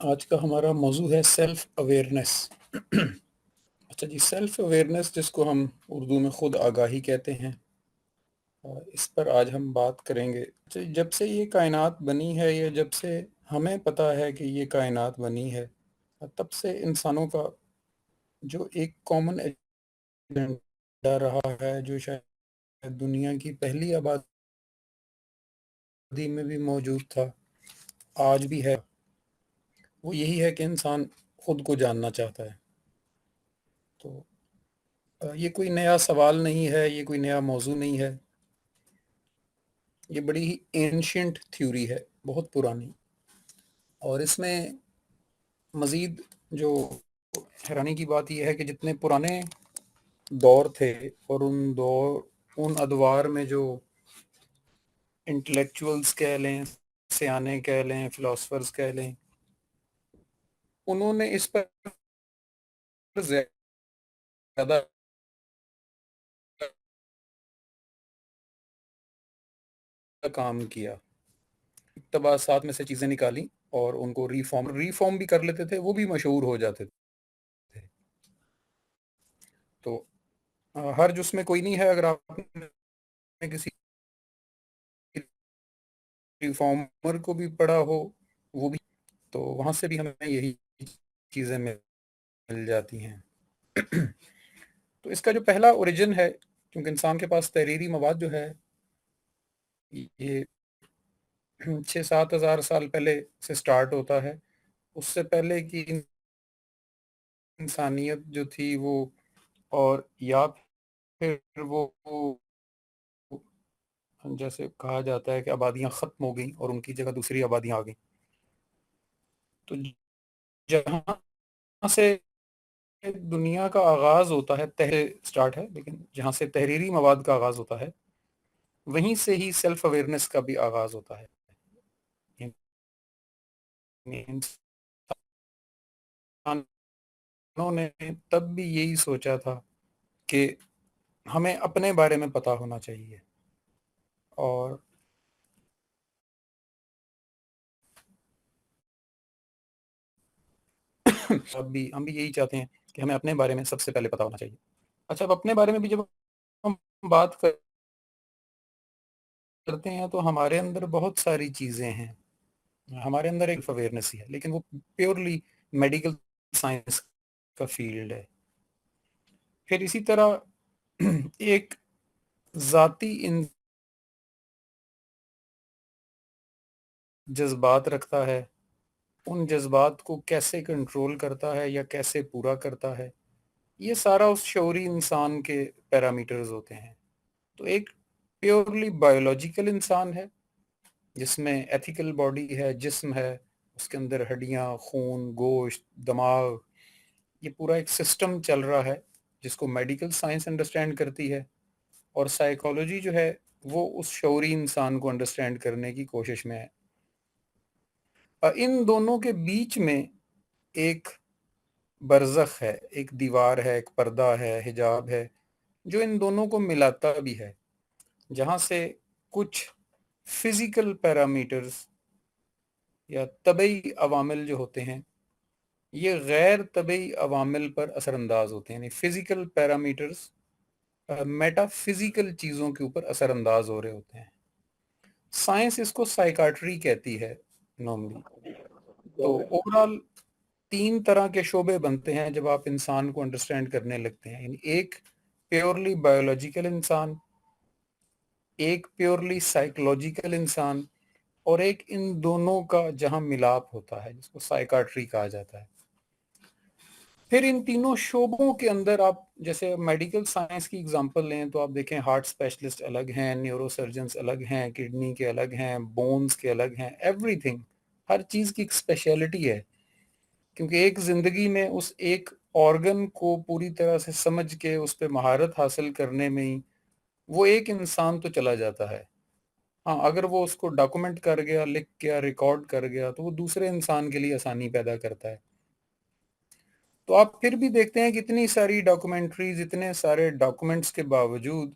آج کا ہمارا موضوع ہے سیلف اویئرنیس۔ اچھا جی، سیلف اویئرنیس جس کو ہم اردو میں خود آگاہی کہتے ہیں، اس پر آج ہم بات کریں گے۔ اچھا، جب سے یہ کائنات بنی ہے یا جب سے ہمیں پتہ ہے کہ یہ کائنات بنی ہے، تب سے انسانوں کا جو ایک کامن ایجنڈا رہا ہے، جو شاید دنیا کی پہلی آبادی میں بھی موجود تھا، آج بھی ہے، وہ یہی ہے کہ انسان خود کو جاننا چاہتا ہے۔ تو یہ کوئی نیا سوال نہیں ہے، یہ کوئی نیا موضوع نہیں ہے، یہ بڑی ہی اینشینٹ تھیوری ہے، بہت پرانی۔ اور اس میں مزید جو حیرانی کی بات یہ ہے کہ جتنے پرانے دور تھے اور ان ادوار میں جو انٹلیکچوئلز کہہ لیں، سیانے کہہ لیں، فلاسفرز کہہ لیں، انہوں نے اس پر زیادہ کام کیا، اقتباسات میں سے چیزیں نکالی اور ان کو ریفارم بھی کر لیتے تھے، وہ بھی مشہور ہو جاتے تھے۔ تو ہر جس میں کوئی نہیں ہے، اگر آپ نے کسی ریفارمر کو بھی پڑھا ہو، وہ بھی، تو وہاں سے بھی ہمیں یہی چیزیں مل جاتی ہیں۔ تو اس کا جو پہلا اوریجن ہے، کیونکہ انسان کے پاس تحریری مواد جو ہے یہ 6-7 ہزار سال پہلے سے سٹارٹ ہوتا ہے۔ اس سے پہلے کی انسانیت جو تھی وہ، اور یا پھر وہ جیسے کہا جاتا ہے کہ آبادیاں ختم ہو گئیں اور ان کی جگہ دوسری آبادیاں آ گئیں، تو جہاں سے دنیا کا آغاز ہوتا ہے، سٹارٹ ہے، لیکن جہاں سے تحریری مواد کا آغاز ہوتا ہے، وہیں سے ہی سیلف اویئرنیس کا بھی آغاز ہوتا ہے۔ انہوں نے تب بھی یہی سوچا تھا کہ ہمیں اپنے بارے میں پتہ ہونا چاہیے، اور اب بھی ہم بھی یہی چاہتے ہیں کہ ہمیں اپنے بارے میں سب سے پہلے پتہ ہونا چاہیے۔ اچھا، اب اپنے بارے میں بھی جب ہم بات کرتے ہیں تو ہمارے اندر بہت ساری چیزیں ہیں، ہمارے اندر ایک اویئرنیس ہی ہے، لیکن وہ پیورلی میڈیکل سائنس کا فیلڈ ہے۔ پھر اسی طرح ایک ذاتی جذبات رکھتا ہے، ان جذبات کو کیسے کنٹرول کرتا ہے یا کیسے پورا کرتا ہے، یہ سارا اس شعوری انسان کے پیرامیٹرز ہوتے ہیں۔ تو ایک پیورلی بایولوجیکل انسان ہے جس میں ایتھیکل باڈی ہے، جسم ہے، اس کے اندر ہڈیاں، خون، گوشت، دماغ، یہ پورا ایک سسٹم چل رہا ہے جس کو میڈیکل سائنس انڈرسٹینڈ کرتی ہے، اور سائیکالوجی جو ہے وہ اس شعوری انسان کو انڈرسٹینڈ کرنے کی کوشش میں ہے۔ ان دونوں کے بیچ میں ایک برزخ ہے، ایک دیوار ہے، ایک پردہ ہے، حجاب ہے، جو ان دونوں کو ملاتا بھی ہے، جہاں سے کچھ فزیکل پیرامیٹرز یا طبعی عوامل جو ہوتے ہیں یہ غیر طبعی عوامل پر اثر انداز ہوتے ہیں، یعنی فزیکل پیرامیٹرز میٹا فزیکل چیزوں کے اوپر اثر انداز ہو رہے ہوتے ہیں۔ سائنس اس کو سائیکاٹری کہتی ہے نارملی۔ تو اوورال 3 طرح کے شعبے بنتے ہیں جب آپ انسان کو انڈرسٹینڈ کرنے لگتے ہیں، یعنی ایک پیورلی بایولوجیکل انسان، ایک پیورلی سائیکولوجیکل انسان، اور ایک ان دونوں کا جہاں ملاپ ہوتا ہے جس کو سائیکاٹری کہا جاتا ہے۔ پھر ان تینوں شعبوں کے اندر آپ جیسے میڈیکل سائنس کی اگزامپل لیں تو آپ دیکھیں ہارٹ اسپیشلسٹ الگ ہیں، نیورو سرجنز الگ ہیں، کڈنی کے الگ ہیں، بونز کے الگ ہیں، ایوری تھنگ، ہر چیز کی ایک اسپیشلٹی ہے، کیونکہ ایک زندگی میں اس ایک آرگن کو پوری طرح سے سمجھ کے اس پہ مہارت حاصل کرنے میں ہی وہ ایک انسان تو چلا جاتا ہے۔ ہاں، اگر وہ اس کو ڈاکومنٹ کر گیا، لکھ گیا، ریکارڈ کر گیا، تو وہ دوسرے انسان کے لیے آسانی پیدا کرتا ہے۔ تو آپ پھر بھی دیکھتے ہیں کہ اتنی ساری ڈاکومنٹریز، اتنے سارے ڈاکومنٹس کے باوجود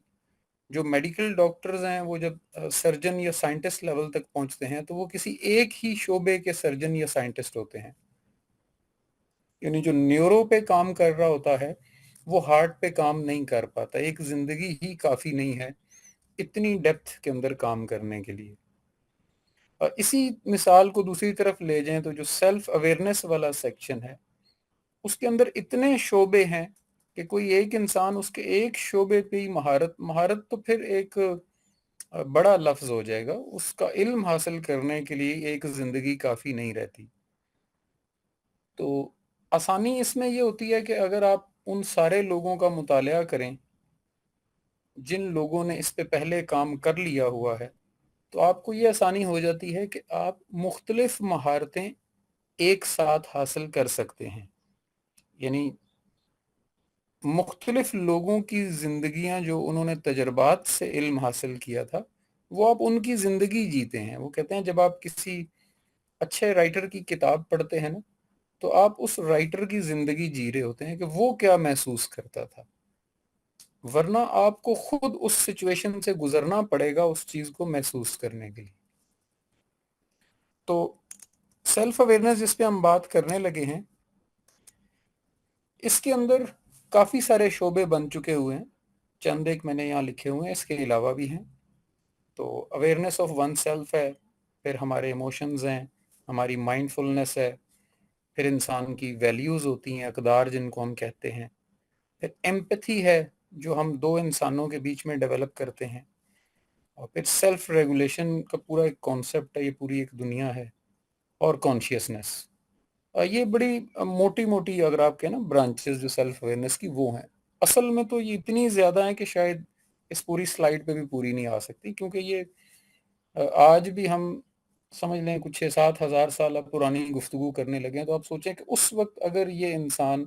جو میڈیکل ڈاکٹرز ہیں وہ جب سرجن یا سائنٹسٹ لیول تک پہنچتے ہیں تو وہ کسی ایک ہی شعبے کے سرجن یا سائنٹسٹ ہوتے ہیں۔ یعنی جو نیورو پہ کام کر رہا ہوتا ہے وہ ہارٹ پہ کام نہیں کر پاتا. ایک زندگی ہی کافی نہیں ہے اتنی ڈیپتھ کے اندر کام کرنے کے لیے. اور اسی مثال کو دوسری طرف لے جائیں تو جو سیلف اویئرنیس والا سیکشن ہے اس کے اندر اتنے شعبے ہیں کہ کوئی ایک انسان اس کے ایک شعبے پہ ہی مہارت تو پھر ایک بڑا لفظ ہو جائے گا. اس کا علم حاصل کرنے کے لیے ایک زندگی کافی نہیں رہتی. تو آسانی اس میں یہ ہوتی ہے کہ اگر آپ ان سارے لوگوں کا مطالعہ کریں جن لوگوں نے اس پہ پہلے کام کر لیا ہوا ہے تو آپ کو یہ آسانی ہو جاتی ہے کہ آپ مختلف مہارتیں ایک ساتھ حاصل کر سکتے ہیں. یعنی مختلف لوگوں کی زندگیاں جو انہوں نے تجربات سے علم حاصل کیا تھا وہ آپ ان کی زندگی جیتے ہیں. وہ کہتے ہیں جب آپ کسی اچھے رائٹر کی کتاب پڑھتے ہیں نا تو آپ اس رائٹر کی زندگی جی رہے ہوتے ہیں کہ وہ کیا محسوس کرتا تھا, ورنہ آپ کو خود اس سچویشن سے گزرنا پڑے گا اس چیز کو محسوس کرنے کے لیے. تو سیلف اویئرنیس جس پہ ہم بات کرنے لگے ہیں اس کے اندر کافی سارے شعبے بن چکے ہوئے ہیں. چند ایک میں نے یہاں لکھے ہوئے ہیں, اس کے علاوہ بھی ہیں. تو اویئرنیس آف ون سیلف ہے, پھر ہمارے ایموشنز ہیں, ہماری مائنڈ فلنس ہے, پھر انسان کی ویلیوز ہوتی ہیں, اقدار جن کو ہم کہتے ہیں, پھر ایمپتھی ہے جو ہم دو انسانوں کے بیچ میں ڈیولپ کرتے ہیں, اور پھر سیلف ریگولیشن کا پورا ایک کانسیپٹ ہے, یہ پوری ایک دنیا ہے, اور کانشیسنس. یہ بڑی موٹی موٹی اگر آپ کہیں نا برانچز جو سیلف اویئرنیس کی وہ ہیں. اصل میں تو یہ اتنی زیادہ ہیں کہ شاید اس پوری سلائیڈ پہ بھی پوری نہیں آ سکتی, کیونکہ یہ آج بھی ہم سمجھ لیں کچھ 6-7 ہزار سال اب پرانی گفتگو کرنے لگے ہیں. تو آپ سوچیں کہ اس وقت اگر یہ انسان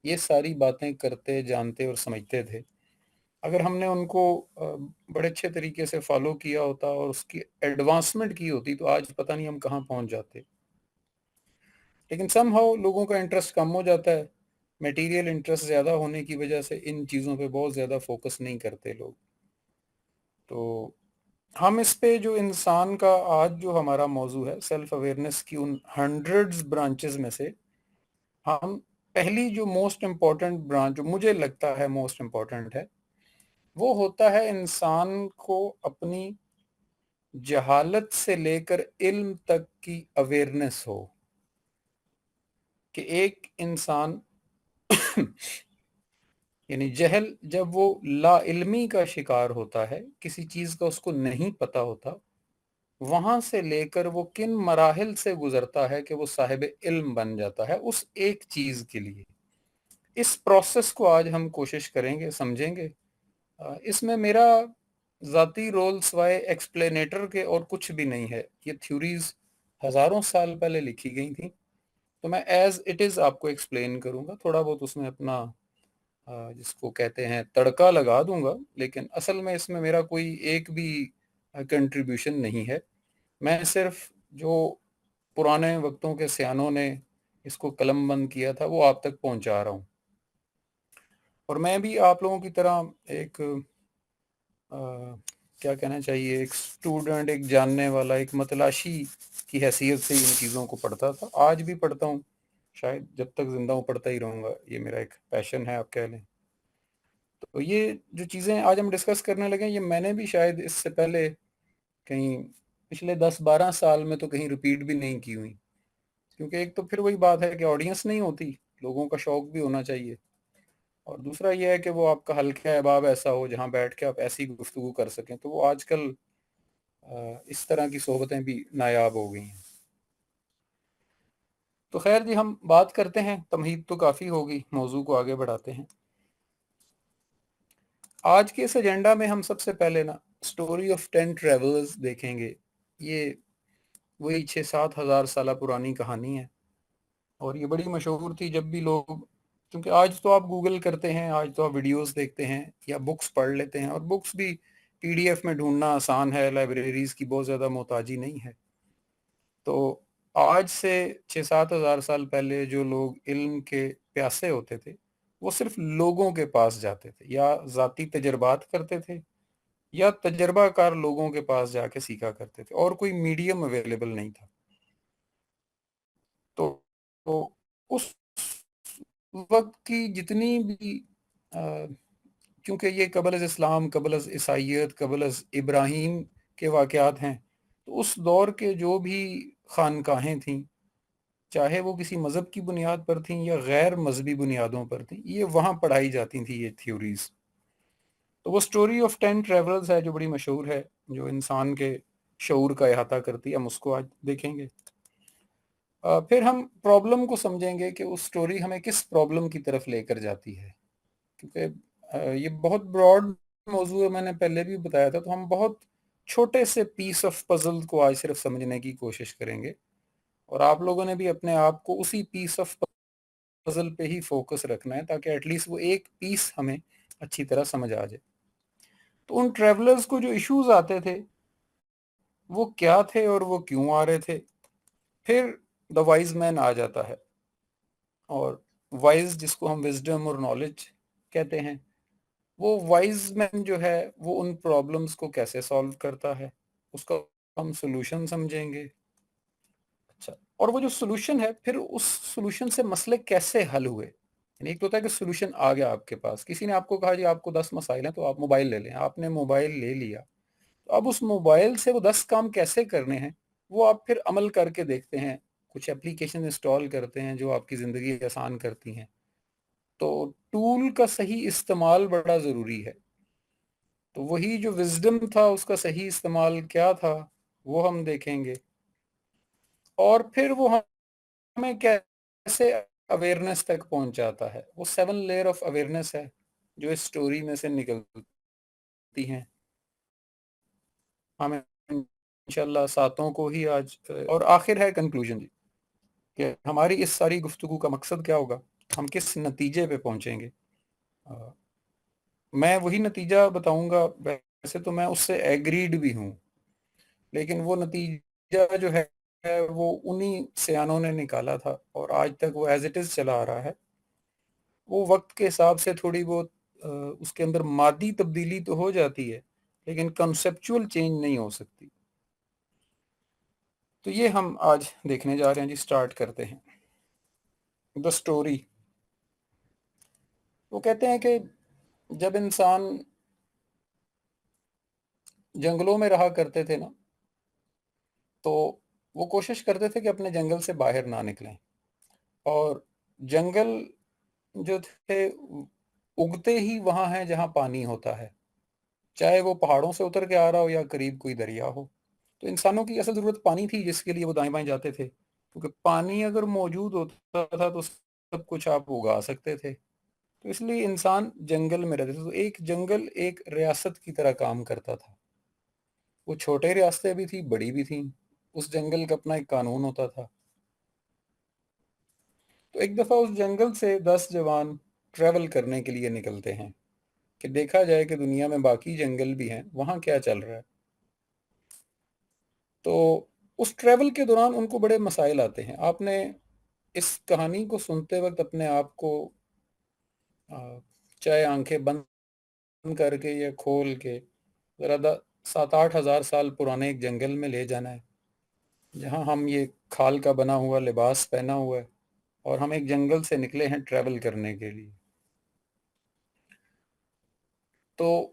یہ ساری باتیں کرتے جانتے اور سمجھتے تھے, اگر ہم نے ان کو بڑے اچھے طریقے سے فالو کیا ہوتا اور اس کی ایڈوانسمنٹ کی ہوتی تو آج پتہ نہیں ہم کہاں پہنچ جاتے. لیکن سم ہاؤ لوگوں کا انٹرسٹ کم ہو جاتا ہے, میٹیریل انٹرسٹ زیادہ ہونے کی وجہ سے ان چیزوں پہ بہت زیادہ فوکس نہیں کرتے لوگ. تو ہم اس پہ جو انسان کا آج جو ہمارا موضوع ہے سیلف اویئرنیس کی ان ہنڈریڈز برانچز میں سے ہم پہلی جو موسٹ امپورٹنٹ برانچ جو مجھے لگتا ہے موسٹ امپورٹنٹ ہے وہ ہوتا ہے انسان کو اپنی جہالت سے لے کر علم تک کی اویئرنیس ہو. کہ ایک انسان یعنی جہل جب وہ لا علمی کا شکار ہوتا ہے, کسی چیز کا اس کو نہیں پتا ہوتا, وہاں سے لے کر وہ کن مراحل سے گزرتا ہے کہ وہ صاحب علم بن جاتا ہے اس ایک چیز کے لیے. اس پروسیس کو آج ہم کوشش کریں گے, سمجھیں گے. اس میں میرا ذاتی رول سوائے ایکسپلینیٹر کے اور کچھ بھی نہیں ہے. یہ تھیوریز ہزاروں سال پہلے لکھی گئی تھیں, تو میں ایز اٹ از آپ کو ایکسپلین کروں گا. تھوڑا بہت اس میں اپنا جس کو کہتے ہیں تڑکا لگا دوں گا, لیکن اصل میں اس میں میرا کوئی ایک بھی کنٹریبیوشن نہیں ہے. میں صرف جو پرانے وقتوں کے سیانوں نے اس کو قلم بند کیا تھا وہ آپ تک پہنچا رہا ہوں. اور میں بھی آپ لوگوں کی طرح ایک کیا کہنا چاہیے, ایک اسٹوڈنٹ, ایک جاننے والا, ایک متلاشی کی حیثیت سے ان چیزوں کو پڑھتا تھا. آج بھی پڑھتا ہوں, شاید جب تک زندہ ہوں پڑھتا ہی رہوں گا. یہ میرا ایک پیشن ہے آپ کہہ لیں. تو یہ جو چیزیں آج ہم ڈسکس کرنے لگے یہ میں نے بھی شاید اس سے پہلے کہیں پچھلے 10-12 سال میں تو کہیں ریپیٹ بھی نہیں کی ہوئی, کیونکہ ایک تو پھر وہی بات ہے کہ آڈینس نہیں ہوتی, لوگوں کا شوق بھی ہونا چاہیے, اور دوسرا یہ ہے کہ وہ آپ کا حلقہ احباب ایسا ہو جہاں بیٹھ کے آپ ایسی گفتگو کر سکیں. تو وہ آج کل اس طرح کی صحبتیں بھی نایاب ہو گئی ہیں. تو خیر جی, ہم بات کرتے ہیں, تمہید تو کافی ہوگی, موضوع کو آگے بڑھاتے ہیں. آج کے اس ایجنڈا میں ہم سب سے پہلے نا سٹوری آف 10 ٹریولرز دیکھیں گے. یہ وہی 6-7 ہزار سالہ پرانی کہانی ہے, اور یہ بڑی مشہور تھی. جب بھی لوگ, کیونکہ آج تو آپ گوگل کرتے ہیں, آج تو آپ ویڈیوز دیکھتے ہیں یا بکس پڑھ لیتے ہیں, اور بکس بھی پی ڈی ایف میں ڈھونڈنا آسان ہے, لائبریریز کی بہت زیادہ محتاجی نہیں ہے. تو آج سے 6-7 ہزار سال پہلے جو لوگ علم کے پیاسے ہوتے تھے وہ صرف لوگوں کے پاس جاتے تھے, یا ذاتی تجربات کرتے تھے, یا تجربہ کار لوگوں کے پاس جا کے سیکھا کرتے تھے, اور کوئی میڈیم اویلیبل نہیں تھا. تو اس وقت کی جتنی بھی کیونکہ یہ قبل از اسلام، قبل از عیسائیت، قبل از ابراہیم کے واقعات ہیں، تو اس دور کے جو بھی خانقاہیں تھیں، چاہے وہ کسی مذہب کی بنیاد پر تھیں یا غیر مذہبی بنیادوں پر تھیں، یہ وہاں پڑھائی جاتی تھیں یہ تھیوریز. تو وہ سٹوری آف 10 ٹریولرز ہے جو بڑی مشہور ہے، جو انسان کے شعور کا احاطہ کرتی ہے. ہم اس کو آج دیکھیں گے. پھر ہم پرابلم کو سمجھیں گے کہ اس سٹوری ہمیں کس پرابلم کی طرف لے کر جاتی ہے، کیونکہ یہ بہت براڈ موضوع ہے، میں نے پہلے بھی بتایا تھا. تو ہم بہت چھوٹے سے پیس آف پزل کو آج صرف سمجھنے کی کوشش کریں گے، اور آپ لوگوں نے بھی اپنے آپ کو اسی پیس آف پزل پہ ہی فوکس رکھنا ہے، تاکہ ایٹ لیسٹ وہ ایک پیس ہمیں اچھی طرح سمجھ آ جائے. تو ان ٹریولرز کو جو ایشوز آتے تھے وہ کیا تھے اور وہ کیوں آ رہے تھے. پھر دا وائز مین آ جاتا ہے، اور وائز جس کو ہم وزڈم اور نالج کہتے ہیں، وہ وائز مین جو ہے وہ ان پرابلمز کو کیسے سالو کرتا ہے، اس کا ہم سلوشن سمجھیں گے. اچھا، اور وہ جو سلوشن ہے پھر اس سلوشن سے مسئلے کیسے حل ہوئے. یعنی ایک تو ہوتا ہے کہ سلوشن آ گیا آپ کے پاس، کسی نے آپ کو کہا جی آپ کو 10 مسائل ہیں تو آپ موبائل لے لیں، آپ نے موبائل لے لیا، تو اب اس موبائل سے وہ 10 کام کیسے کرنے ہیں وہ آپ پھر عمل کر کے دیکھتے ہیں. کچھ اپلیکیشن انسٹال کرتے ہیں جو آپ کی زندگی آسان کرتی ہیں. تو ٹول کا صحیح استعمال بڑا ضروری ہے. تو وہی جو وزڈم تھا اس کا صحیح استعمال کیا تھا وہ ہم دیکھیں گے. اور پھر وہ ہمیں کیسے اویئرنیس تک پہنچاتا ہے. وہ 7 لیئر آف اویئرنیس ہے جو اس سٹوری میں سے نکلتی ہیں. ہمیں انشاءاللہ ساتوں کو ہی آج، اور آخر ہے کنکلوژن جی، کہ ہماری اس ساری گفتگو کا مقصد کیا ہوگا، ہم کس نتیجے پہ پہنچیں گے. میں وہی نتیجہ بتاؤں گا. ویسے تو میں اس سے ایگریڈ بھی ہوں، لیکن وہ نتیجہ جو ہے وہ انہی سیانوں نے نکالا تھا اور آج تک وہ ایز اٹ از چلا آ رہا ہے. وہ وقت کے حساب سے تھوڑی بہت اس کے اندر مادی تبدیلی تو ہو جاتی ہے، لیکن کنسیپچول چینج نہیں ہو سکتی. تو یہ ہم آج دیکھنے جا رہے ہیں جی. سٹارٹ کرتے ہیں. دا سٹوری. وہ کہتے ہیں کہ جب انسان جنگلوں میں رہا کرتے تھے نا، تو وہ کوشش کرتے تھے کہ اپنے جنگل سے باہر نہ نکلیں. اور جنگل جو تھے اگتے ہی وہاں ہیں جہاں پانی ہوتا ہے، چاہے وہ پہاڑوں سے اتر کے آ رہا ہو یا قریب کوئی دریا ہو. تو انسانوں کی اصل ضرورت پانی تھی، جس کے لیے وہ دائیں بائیں جاتے تھے، کیونکہ پانی اگر موجود ہوتا تھا تو سب کچھ آپ اگا سکتے تھے. تو اس لیے انسان جنگل میں رہتے تھے. تو ایک جنگل ایک ریاست کی طرح کام کرتا تھا. وہ چھوٹے ریاستیں بھی تھی، بڑی بھی تھیں. اس جنگل کا اپنا ایک قانون ہوتا تھا. تو ایک دفعہ اس جنگل سے 10 جوان ٹریول کرنے کے لیے نکلتے ہیں کہ دیکھا جائے کہ دنیا میں باقی جنگل بھی ہیں، وہاں کیا چل رہا ہے. تو اس ٹریول کے دوران ان کو بڑے مسائل آتے ہیں. آپ نے اس کہانی کو سنتے وقت اپنے آپ کو چاہے آنکھیں بند کر کے یا کھول کے ذرا 7-8 ہزار سال پرانے ایک جنگل میں لے جانا ہے، جہاں ہم یہ کھال کا بنا ہوا لباس پہنا ہوا ہے اور ہم ایک جنگل سے نکلے ہیں ٹریول کرنے کے لیے. تو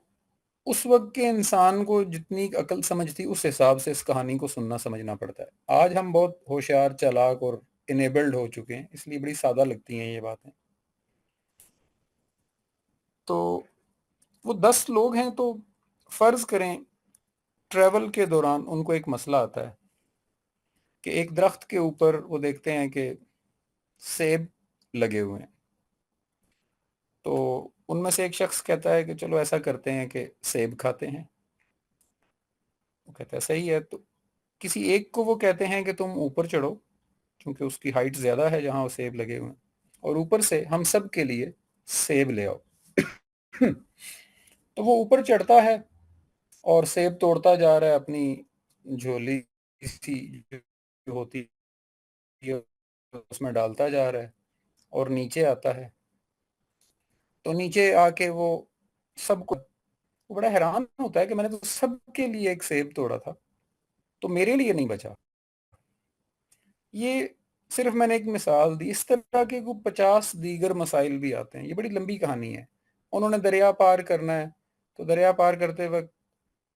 اس وقت کے انسان کو جتنی عقل سمجھ تھی اس حساب سے اس کہانی کو سننا سمجھنا پڑتا ہے. آج ہم بہت ہوشیار، چالاک اور انیبلڈ ہو چکے ہیں، اس لیے بڑی سادہ لگتی ہیں یہ باتیں. تو وہ 10 لوگ ہیں. تو فرض کریں ٹریول کے دوران ان کو ایک مسئلہ آتا ہے کہ ایک درخت کے اوپر وہ دیکھتے ہیں کہ سیب لگے ہوئے ہیں. تو ان میں سے ایک شخص کہتا ہے کہ چلو ایسا کرتے ہیں کہ سیب کھاتے ہیں. وہ کہتا ہے صحیح ہے. تو کسی ایک کو وہ کہتے ہیں کہ تم اوپر چڑھو، کیونکہ اس کی ہائٹ زیادہ ہے جہاں وہ سیب لگے ہوئے ہیں، اور اوپر سے ہم سب کے لیے سیب لے آؤ. تو وہ اوپر چڑھتا ہے اور سیب توڑتا جا رہا ہے، اپنی جھولی سی جو ہوتی ہے اس میں ڈالتا جا رہا ہے، اور نیچے آتا ہے. تو نیچے آ کے وہ سب کو وہ بڑا حیران ہوتا ہے کہ میں نے تو سب کے لیے ایک سیب توڑا تھا، تو میرے لیے نہیں بچا. یہ صرف میں نے ایک مثال دی، اس طرح کے کو 50 دیگر مسائل بھی آتے ہیں. یہ بڑی لمبی کہانی ہے. انہوں نے دریا پار کرنا ہے، تو دریا پار کرتے وقت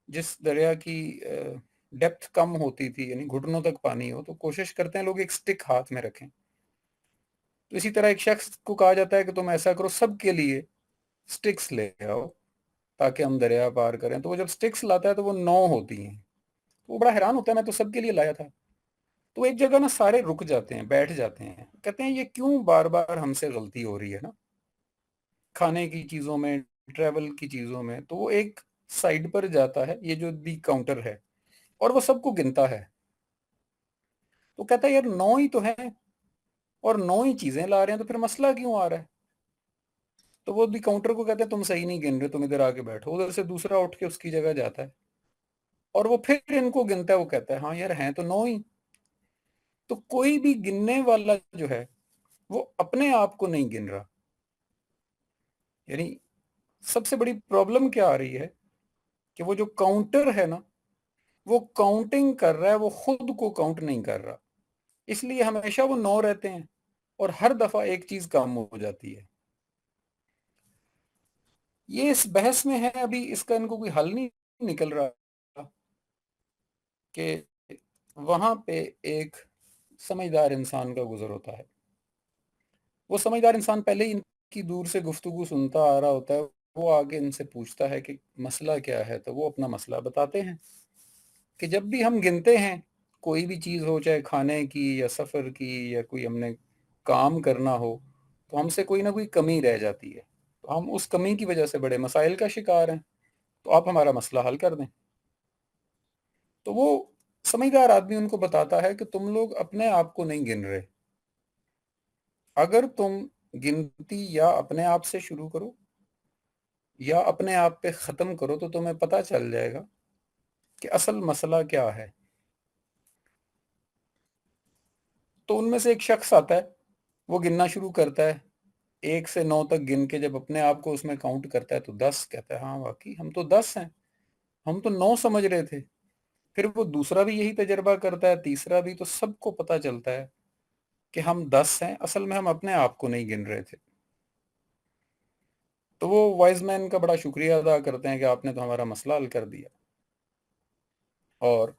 جس دریا کی ڈیپتھ کم ہوتی تھی، یعنی گھٹنوں تک پانی ہو، تو کوشش کرتے ہیں لوگ ایک سٹک ہاتھ میں رکھیں. تو اسی طرح ایک شخص کو کہا جاتا ہے کہ تم ایسا کرو، سب کے لیے سٹکس لے آؤ تاکہ ہم دریا پار کریں. تو وہ جب سٹکس لاتا ہے تو وہ 9 ہوتی ہیں. وہ بڑا حیران ہوتا ہے، میں تو سب کے لیے لایا تھا. تو ایک جگہ نا سارے رک جاتے ہیں، بیٹھ جاتے ہیں، کہتے ہیں یہ کیوں بار بار ہم سے غلطی ہو رہی ہے نا، کھانے کی چیزوں میں، ٹریول کی چیزوں میں. تو وہ ایک سائڈ پر جاتا ہے، یہ جو بھی کاؤنٹر ہے، اور وہ سب کو گنتا ہے. تو کہتا ہے یار 9 ہی تو ہیں اور 9 ہی چیزیں لا رہے ہیں، تو پھر مسئلہ کیوں آ رہا ہے؟ تو وہ بھی کاؤنٹر کو کہتے ہیں تم صحیح نہیں گن رہے، تم ادھر آ کے بیٹھو. ادھر سے دوسرا اٹھ کے اس کی جگہ جاتا ہے اور وہ پھر ان کو گنتا ہے. وہ کہتا ہے ہاں یار ہیں تو 9 ہی. تو کوئی بھی گننے والا جو ہے وہ اپنے آپ کو نہیں گن رہا. یعنی سب سے بڑی پرابلم کیا آ رہی ہے کہ وہ جو کاؤنٹر ہے نا، وہ کاؤنٹنگ کر رہا ہے، وہ خود کو کاؤنٹ نہیں کر رہا. اس لیے ہمیشہ وہ 9 رہتے ہیں اور ہر دفعہ ایک چیز کم ہو جاتی ہے. یہ اس بحث میں ہے، ابھی اس کا ان کو کوئی حل نہیں نکل رہا کہ وہاں پہ ایک سمجھدار انسان کا گزر ہوتا ہے. وہ سمجھدار انسان پہلے ہی ان کی دور سے گفتگو سنتا آ رہا ہوتا ہے. وہ آگے ان سے پوچھتا ہے کہ مسئلہ کیا ہے، تو وہ اپنا مسئلہ بتاتے ہیں کہ جب بھی ہم گنتے ہیں کوئی بھی چیز ہو، چاہے کھانے کی یا سفر کی یا کوئی ہم نے کام کرنا ہو، تو ہم سے کوئی نہ کوئی کمی رہ جاتی ہے. تو ہم اس کمی کی وجہ سے بڑے مسائل کا شکار ہیں. تو آپ ہمارا مسئلہ حل کر دیں. تو وہ سمجھدار آدمی ان کو بتاتا ہے کہ تم لوگ اپنے آپ کو نہیں گن رہے. اگر تم گنتی یا اپنے آپ سے شروع کرو یا اپنے آپ پہ ختم کرو تو تمہیں پتہ چل جائے گا کہ اصل مسئلہ کیا ہے. تو ان میں سے ایک شخص آتا ہے، وہ گننا شروع کرتا ہے. 1 سے 9 تک گن کے جب اپنے آپ کو اس میں کاؤنٹ کرتا ہے تو 10 کہتا ہے. ہاں واقعی ہم تو 10 ہیں، ہم تو 9 سمجھ رہے تھے. پھر وہ دوسرا بھی یہی تجربہ کرتا ہے، تیسرا بھی. تو سب کو پتہ چلتا ہے کہ ہم 10 ہیں، اصل میں ہم اپنے آپ کو نہیں گن رہے تھے. تو وہ وائز مین کا بڑا شکریہ ادا کرتے ہیں کہ آپ نے تو ہمارا مسئلہ حل کر دیا. اور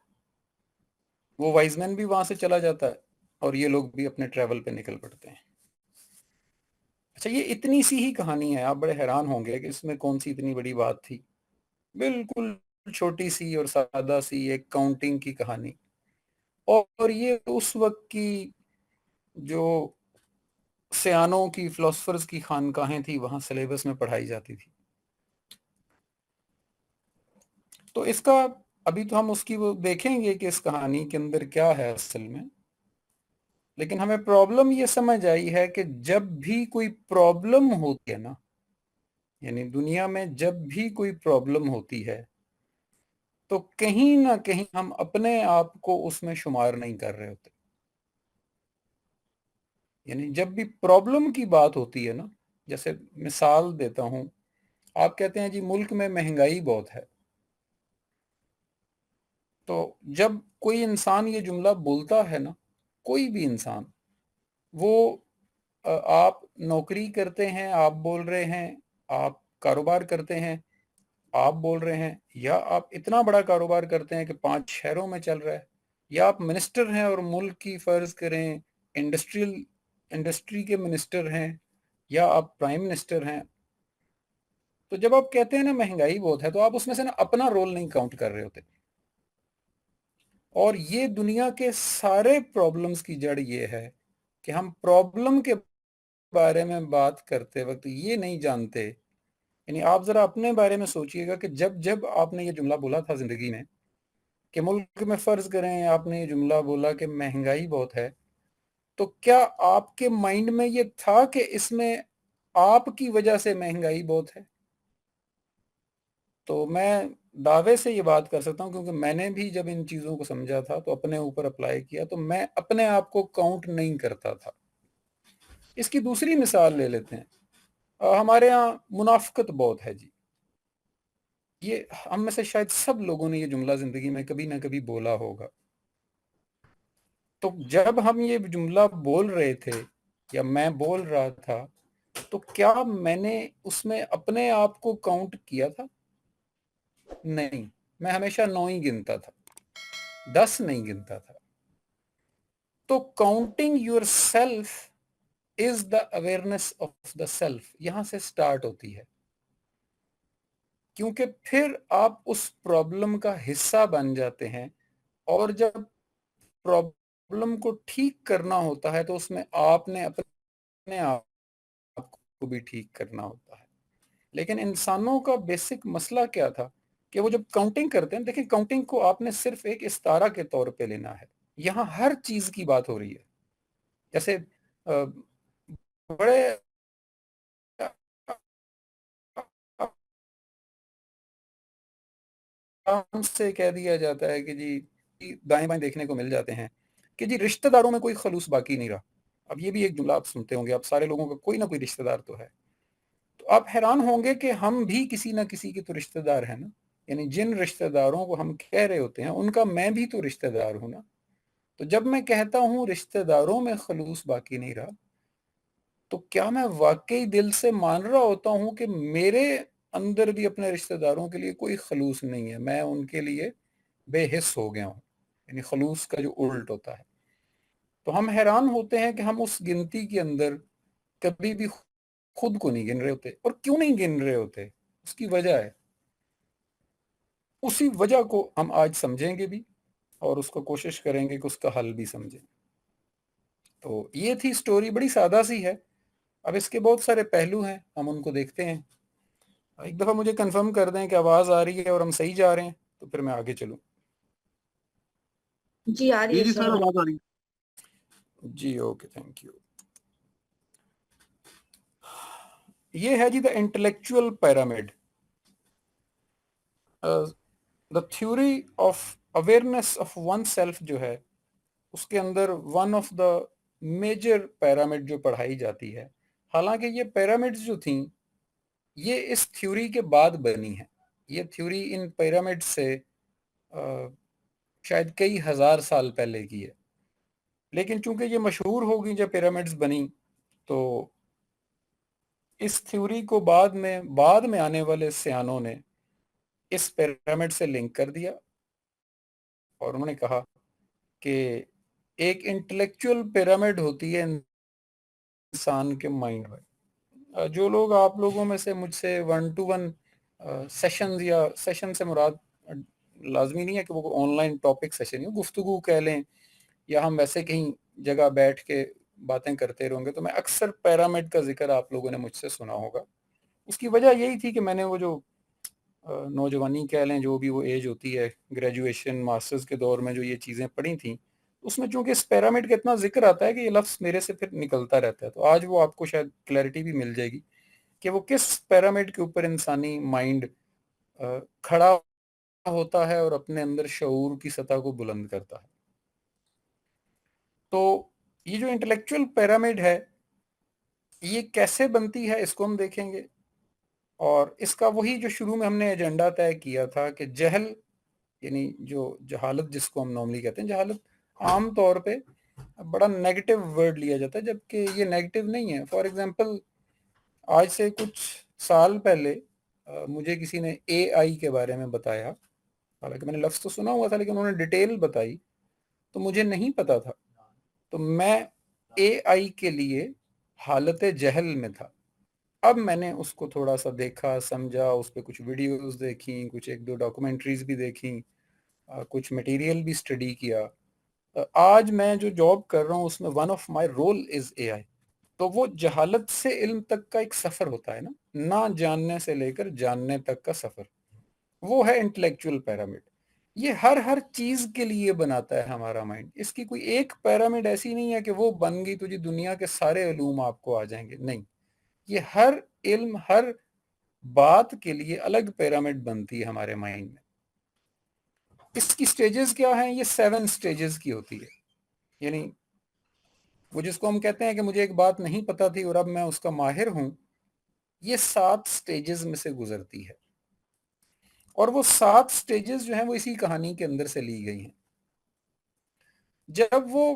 وہ وائز مین بھی وہاں سے چلا جاتا ہے اور یہ لوگ بھی اپنے ٹریول پہ نکل پڑتے ہیں. اچھا، یہ اتنی سی ہی کہانی ہے. آپ بڑے حیران ہوں گے کہ اس میں کون سی اتنی بڑی بات تھی. بالکل چھوٹی سی اور سادہ سی ایک کاؤنٹنگ کی کہانی. اور یہ اس وقت کی جو سیانوں کی، فلاسفرز کی خانقاہیں تھی، وہاں سلیبس میں پڑھائی جاتی تھی. تو اس کا ابھی تو ہم اس کی وہ دیکھیں گے کہ اس کہانی کے اندر کیا ہے اصل میں. لیکن ہمیں پرابلم یہ سمجھ آئی ہے کہ جب بھی کوئی پرابلم ہوتی ہے نا، یعنی دنیا میں جب بھی کوئی پرابلم ہوتی ہے تو کہیں نہ کہیں ہم اپنے آپ کو اس میں شمار نہیں کر رہے ہوتے. یعنی جب بھی پرابلم کی بات ہوتی ہے نا، جیسے مثال دیتا ہوں، آپ کہتے ہیں جی ملک میں مہنگائی بہت ہے. تو جب کوئی انسان یہ جملہ بولتا ہے نا، کوئی بھی انسان، وہ آپ نوکری کرتے ہیں آپ بول رہے ہیں، آپ کاروبار کرتے ہیں آپ بول رہے ہیں، یا آپ اتنا بڑا کاروبار کرتے ہیں کہ 5 شہروں میں چل رہا ہے، یا آپ منسٹر ہیں اور ملک کی فرض کریں انڈسٹری کے منسٹر ہیں، یا آپ پرائم منسٹر ہیں. تو جب آپ کہتے ہیں نا مہنگائی بہت ہے، تو آپ اس میں سے نا اپنا رول نہیں کاؤنٹ کر رہے ہوتے. اور یہ دنیا کے سارے پرابلمز کی جڑ یہ ہے کہ ہم پرابلم کے بارے میں بات کرتے وقت یہ نہیں جانتے. یعنی آپ ذرا اپنے بارے میں سوچئے گا کہ جب آپ نے یہ جملہ بولا تھا زندگی میں کہ ملک میں فرض کریں آپ نے یہ جملہ بولا کہ مہنگائی بہت ہے، تو کیا آپ کے مائنڈ میں یہ تھا کہ اس میں آپ کی وجہ سے مہنگائی بہت ہے؟ تو میں دعوے سے یہ بات کر سکتا ہوں، کیونکہ میں نے بھی جب ان چیزوں کو سمجھا تھا تو اپنے اوپر اپلائی کیا، تو میں اپنے آپ کو کاؤنٹ نہیں کرتا تھا. اس کی دوسری مثال لے لیتے ہیں. ہمارے ہاں منافقت بہت ہے جی. یہ ہم میں سے شاید سب لوگوں نے یہ جملہ زندگی میں کبھی نہ کبھی بولا ہوگا. تو جب ہم یہ جملہ بول رہے تھے یا میں بول رہا تھا تو کیا میں نے اس میں اپنے آپ کو کاؤنٹ کیا تھا؟ نہیں، میں ہمیشہ 9 ہی گنتا تھا، 10 نہیں گنتا تھا. تو counting your self is the awareness of the self یہاں سے سٹارٹ ہوتی ہے، کیونکہ پھر آپ اس پرابلم کا حصہ بن جاتے ہیں، اور جب پرابلم کو ٹھیک کرنا ہوتا ہے تو اس میں آپ نے اپنے آپ کو بھی ٹھیک کرنا ہوتا ہے. لیکن انسانوں کا بیسک مسئلہ کیا تھا کہ وہ جب کاؤنٹنگ کرتے ہیں، دیکھیں کاؤنٹنگ کو آپ نے صرف ایک استارہ کے طور پہ لینا ہے. یہاں ہر چیز کی بات ہو رہی ہے. جیسے بڑے عام سے کہہ دیا جاتا ہے کہ جی دائیں بائیں دیکھنے کو مل جاتے ہیں کہ جی رشتہ داروں میں کوئی خلوص باقی نہیں رہا. اب یہ بھی ایک جملہ آپ سنتے ہوں گے، آپ سارے لوگوں کا کوئی نہ کوئی رشتہ دار تو ہے. تو آپ حیران ہوں گے کہ ہم بھی کسی نہ کسی کے تو رشتہ دار ہیں نا. یعنی جن رشتہ داروں کو ہم کہہ رہے ہوتے ہیں ان کا میں بھی تو رشتہ دار ہوں نا. تو جب میں کہتا ہوں رشتہ داروں میں خلوص باقی نہیں رہا، تو کیا میں واقعی دل سے مان رہا ہوتا ہوں کہ میرے اندر بھی اپنے رشتہ داروں کے لیے کوئی خلوص نہیں ہے، میں ان کے لیے بے حس ہو گیا ہوں؟ یعنی خلوص کا جو الٹ ہوتا ہے. تو ہم حیران ہوتے ہیں کہ ہم اس گنتی کے اندر کبھی بھی خود کو نہیں گن رہے ہوتے. اور کیوں نہیں گن رہے ہوتے؟ اس کی وجہ ہے. اسی وجہ کو ہم آج سمجھیں گے بھی، اور اس کو کوشش کریں گے کہ اس کا حل بھی سمجھیں. تو یہ تھی سٹوری، بڑی سادہ سی ہے. اب اس کے بہت سارے پہلو ہیں، ہم ان کو دیکھتے ہیں. ایک دفعہ مجھے کنفرم کر دیں کہ آواز آ رہی ہے اور ہم صحیح جا رہے ہیں، تو پھر میں آگے چلوں. جی آ رہی ہے سر آواز آ رہی ہے. جی اوکے، تھینک یو. یہ ہے جی the intellectual pyramid. The theory of awareness of one self جو ہے، اس کے اندر one of the major pyramid جو پڑھائی جاتی ہے. حالانکہ یہ پیرامڈز جو تھیں یہ اس تھیوری کے بعد بنی ہیں. یہ تھیوری ان پیرامڈ سے شاید کئی ہزار سال پہلے کی ہے. لیکن چونکہ یہ مشہور ہو گئی جب پیرامڈز بنی، تو اس تھیوری کو بعد میں آنے والے سیانوں نے اس پیرامڈ سے لنک کر دیا، اور انہوں نے کہا کہ ایک انٹلیکچوئل پیرامڈ ہوتی ہے انسان کے مائنڈ میں. جو لوگ آپ لوگوں میں سے مجھ سے 1-to-1 سیشنز، یا سیشن سے مراد لازمی نہیں ہے کہ وہ آن لائن ٹاپک سیشن ہو، گفتگو کہہ لیں، یا ہم ویسے کہیں جگہ بیٹھ کے باتیں کرتے رہوں گے، تو میں اکثر پیرامڈ کا ذکر آپ لوگوں نے مجھ سے سنا ہوگا. اس کی وجہ یہی تھی کہ میں نے وہ جو نوجوانی کہہ لیں، جو بھی وہ ایج ہوتی ہے گریجویشن ماسٹرز کے دور میں جو یہ چیزیں پڑھی تھیں، اس میں چونکہ اس پیرامڈ کا اتنا ذکر آتا ہے کہ یہ لفظ میرے سے پھر نکلتا رہتا ہے. تو آج وہ آپ کو شاید کلیئرٹی بھی مل جائے گی کہ وہ کس پیرامڈ کے اوپر انسانی مائنڈ کھڑا ہوتا ہے اور اپنے اندر شعور کی سطح کو بلند کرتا ہے. تو یہ جو انٹلیکچوئل پیرامڈ ہے یہ کیسے بنتی ہے اس کو ہم دیکھیں گے. اور اس کا وہی جو شروع میں ہم نے ایجنڈا طے کیا تھا کہ جہل، یعنی جو جہالت جس کو ہم نارملی کہتے ہیں، جہالت عام طور پہ بڑا نیگیٹو ورڈ لیا جاتا ہے، جبکہ یہ نیگیٹو نہیں ہے. فار ایگزامپل آج سے کچھ سال پہلے مجھے کسی نے اے آئی کے بارے میں بتایا، حالانکہ میں نے لفظ تو سنا ہوا تھا لیکن انہوں نے ڈیٹیل بتائی تو مجھے نہیں پتا تھا. تو میں اے آئی کے لیے حالت جہل میں تھا. اب میں نے اس کو تھوڑا سا دیکھا، سمجھا، اس پہ کچھ ویڈیوز دیکھیں، کچھ 1-2 ڈاکومنٹریز بھی دیکھیں، کچھ مٹیریل بھی اسٹڈی کیا. آج میں جو جاب کر رہا ہوں اس میں ون آف مائی رول از اے آئی. تو وہ جہالت سے علم تک کا ایک سفر ہوتا ہے نا، نہ جاننے سے لے کر جاننے تک کا سفر، وہ ہے انٹلیکچوئل پیرامڈ. یہ ہر چیز کے لیے بناتا ہے ہمارا مائنڈ. اس کی کوئی ایک پیرامڈ ایسی نہیں ہے کہ وہ بن گئی تو جی دنیا کے سارے علوم آپ کو آ جائیں گے. نہیں، یہ ہر علم، ہر بات کے لیے الگ پیرامڈ بنتی ہے ہمارے مائنڈ میں. اس کی سٹیجز کیا ہیں؟ یہ 7 سٹیجز کی ہوتی ہے. یعنی وہ جس کو ہم کہتے ہیں کہ مجھے ایک بات نہیں پتا تھی اور اب میں اس کا ماہر ہوں، یہ 7 سٹیجز میں سے گزرتی ہے. اور وہ 7 سٹیجز جو ہیں وہ اسی کہانی کے اندر سے لی گئی ہیں. جب وہ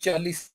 40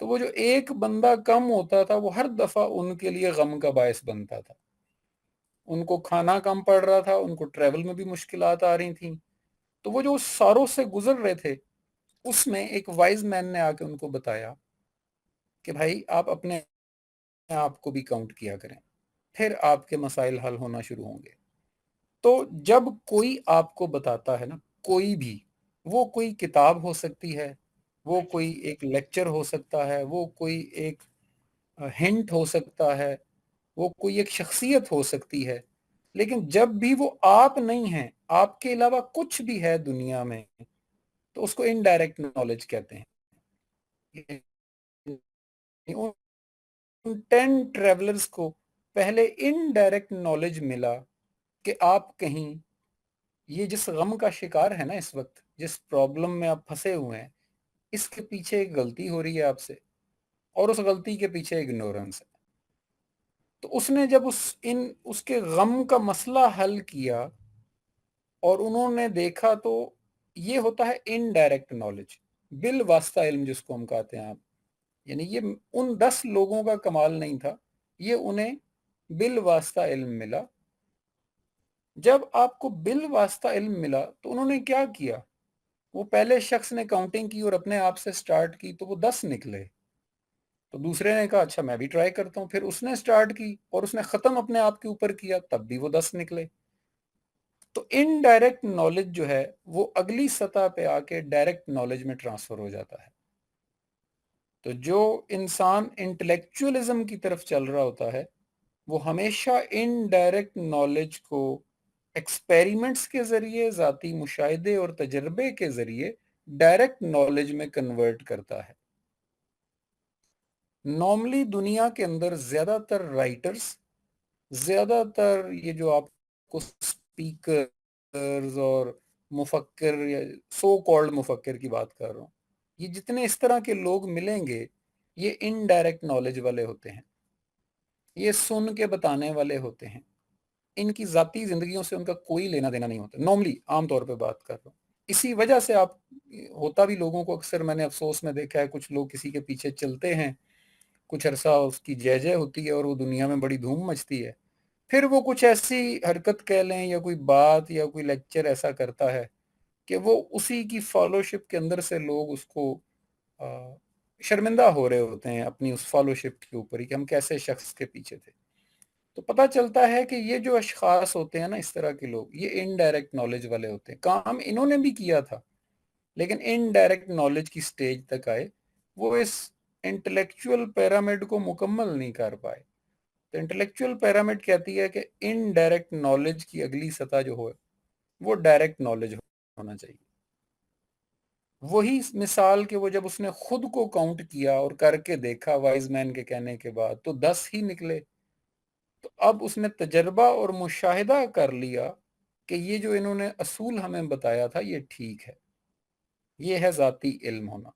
تو وہ جو ایک بندہ کم ہوتا تھا وہ ہر دفعہ ان کے لیے غم کا باعث بنتا تھا. ان کو کھانا کم پڑ رہا تھا، ان کو ٹریول میں بھی مشکلات آ رہی تھیں. تو وہ جو ساروں سے گزر رہے تھے، اس میں ایک وائز مین نے آ کے ان کو بتایا کہ بھائی آپ اپنے آپ کو بھی کاؤنٹ کیا کریں، پھر آپ کے مسائل حل ہونا شروع ہوں گے. تو جب کوئی آپ کو بتاتا ہے نا، کوئی بھی، وہ کوئی کتاب ہو سکتی ہے، وہ کوئی ایک لیکچر ہو سکتا ہے، وہ کوئی ایک ہنٹ ہو سکتا ہے، وہ کوئی ایک شخصیت ہو سکتی ہے، لیکن جب بھی وہ آپ نہیں ہیں، آپ کے علاوہ کچھ بھی ہے دنیا میں، تو اس کو انڈائریکٹ نالج کہتے ہیں. ان 10 ٹریولرز کو پہلے انڈائریکٹ نالج ملا کہ آپ کہیں یہ جس غم کا شکار ہے نا، اس وقت جس پرابلم میں آپ پھنسے ہوئے ہیں، اس کے پیچھے ایک غلطی ہو رہی ہے آپ سے، اور اس غلطی کے پیچھے اگنورنس ہے. تو اس نے جب اس کے غم کا مسئلہ حل کیا اور انہوں نے دیکھا، تو یہ ہوتا ہے انڈائریکٹ نالج، بالواسطہ علم جس کو ہم کہتے ہیں. آپ یعنی یہ ان 10 لوگوں کا کمال نہیں تھا، یہ انہیں بالواسطہ علم ملا. جب آپ کو بالواسطہ علم ملا تو انہوں نے کیا کیا؟ وہ پہلے شخص نے کاؤنٹنگ کی اور اپنے آپ سے سٹارٹ کی تو وہ 10 نکلے. تو دوسرے نے کہا اچھا میں بھی ٹرائی کرتا ہوں، پھر اس نے سٹارٹ کی اور اس نے ختم اپنے آپ کے اوپر کیا، تب بھی وہ 10 نکلے. تو انڈائریکٹ نالج جو ہے وہ اگلی سطح پہ آ کے ڈائریکٹ نالج میں ٹرانسفر ہو جاتا ہے. تو جو انسان انٹلیکچوئلزم کی طرف چل رہا ہوتا ہے، وہ ہمیشہ انڈائریکٹ نالج کو ایکسپیریمنٹس کے ذریعے، ذاتی مشاہدے اور تجربے کے ذریعے ڈائریکٹ نالج میں کنورٹ کرتا ہے. نارملی دنیا کے اندر زیادہ تر رائٹرز، زیادہ تر یہ جو آپ کو سپیکرز اور مفکر یا سو کالڈ مفکر کی بات کر رہا ہوں، یہ جتنے اس طرح کے لوگ ملیں گے، یہ انڈائریکٹ نالج والے ہوتے ہیں، یہ سن کے بتانے والے ہوتے ہیں. ان کی ذاتی زندگیوں سے ان کا کوئی لینا دینا نہیں ہوتا، نارملی عام طور پہ بات کر رہا ہوں. اسی وجہ سے آپ ہوتا بھی لوگوں کو اکثر میں نے افسوس میں دیکھا ہے، کچھ لوگ کسی کے پیچھے چلتے ہیں، کچھ عرصہ اس کی جے جے ہوتی ہے اور وہ دنیا میں بڑی دھوم مچتی ہے، پھر وہ کچھ ایسی حرکت کہہ لیں یا کوئی بات یا کوئی لیکچر ایسا کرتا ہے کہ وہ اسی کی فالوشپ کے اندر سے لوگ اس کو شرمندہ ہو رہے ہوتے ہیں اپنی اس فالوشپ کے اوپر ہی کہ ہم کیسے شخص کے پیچھے تھے. تو پتہ چلتا ہے کہ یہ جو اشخاص ہوتے ہیں نا، اس طرح کے لوگ، یہ انڈائریکٹ نالج والے ہوتے ہیں. کام انہوں نے بھی کیا تھا لیکن انڈائریکٹ نالج کی سٹیج تک آئے، وہ اس انٹلیکچوئل پیرامڈ کو مکمل نہیں کر پائے. تو انٹلیکچوئل پیرامڈ کہتی ہے کہ انڈائریکٹ نالج کی اگلی سطح جو ہو وہ ڈائریکٹ نالج ہونا چاہیے. وہی مثال کہ وہ جب اس نے خود کو کاؤنٹ کیا اور کر کے دیکھا وائز مین کے کہنے کے بعد تو 10 ہی نکلے. تو اب اس نے تجربہ اور مشاہدہ کر لیا کہ یہ جو انہوں نے اصول ہمیں بتایا تھا یہ ٹھیک ہے. یہ ہے ذاتی علم ہونا.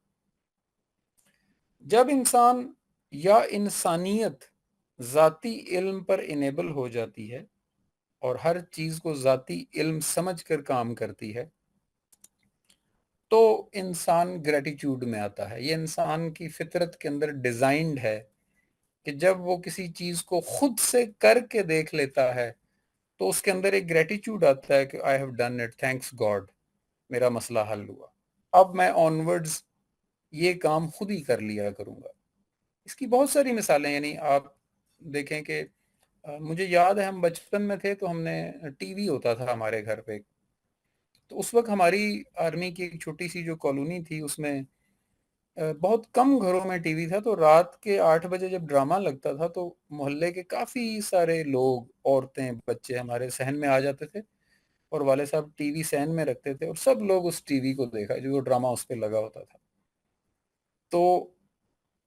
جب انسان یا انسانیت ذاتی علم پر انیبل ہو جاتی ہے اور ہر چیز کو ذاتی علم سمجھ کر کام کرتی ہے، تو انسان گریٹیچیوڈ میں آتا ہے. یہ انسان کی فطرت کے اندر ڈیزائنڈ ہے کہ جب وہ کسی چیز کو خود سے کر کے دیکھ لیتا ہے تو اس کے اندر ایک گریٹیچیوڈ آتا ہے کہ I have done it, thanks God, میرا مسئلہ حل ہوا، اب میں آن ورڈز یہ کام خود ہی کر لیا کروں گا. اس کی بہت ساری مثالیں، یعنی آپ دیکھیں کہ مجھے یاد ہے ہم بچپن میں تھے تو ہم نے ٹی وی ہوتا تھا ہمارے گھر پہ. تو اس وقت ہماری آرمی کی ایک چھوٹی سی جو کالونی تھی اس میں بہت کم گھروں میں ٹی وی تھا. تو رات کے 8 بجے جب ڈرامہ لگتا تھا تو محلے کے کافی سارے لوگ، عورتیں، بچے ہمارے صحن میں آ جاتے تھے اور والد صاحب ٹی وی صحن میں رکھتے تھے اور سب لوگ اس ٹی وی کو دیکھا جو ڈرامہ اس پہ لگا ہوتا تھا. تو